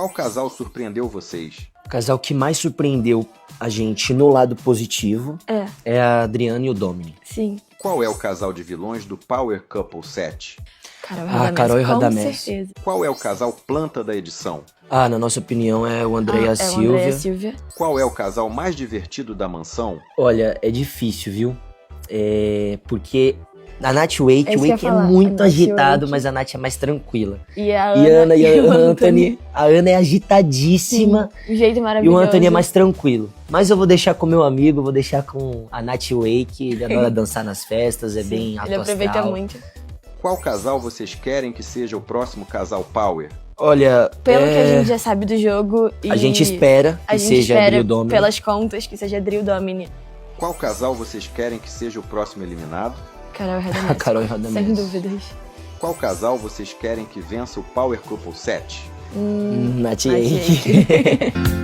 Qual casal surpreendeu vocês? O casal que mais surpreendeu a gente no lado positivo é a Adriana e o Domini. Sim. Qual é o casal de vilões do Power Couple 7? Carol e com Radamés. certeza. Qual é o casal planta da edição? Na nossa opinião é o André e a o Silvia. André e a Silvia. Qual é o casal mais divertido da mansão? Olha, é difícil, viu? Porque a Nath e o Wake, É isso o que eu Wake ia é falar, muito a Nath e o agitado, Wake. mas a Nath é mais tranquila. E a E Ana e o o Anthony. A Ana é agitadíssima. Sim, um jeito E maravilhoso. o Anthony é mais tranquilo. Mas eu vou deixar com meu amigo, vou deixar com a Nath Wake. Ele adora dançar nas festas, é bem alto Ele aproveita astral. muito. Qual casal vocês querem que seja o próximo casal Power? Olha, Pelo que a gente já sabe do jogo. E a gente espera a que gente seja espera, Drill Domini. pelas contas, que seja Drill Domini. Qual casal vocês querem que seja o próximo eliminado? Carol e Radamés. A Carol e Radamés. Sem dúvidas. Qual casal vocês querem que vença o Power Couple 7? Nath e Nath e Wake.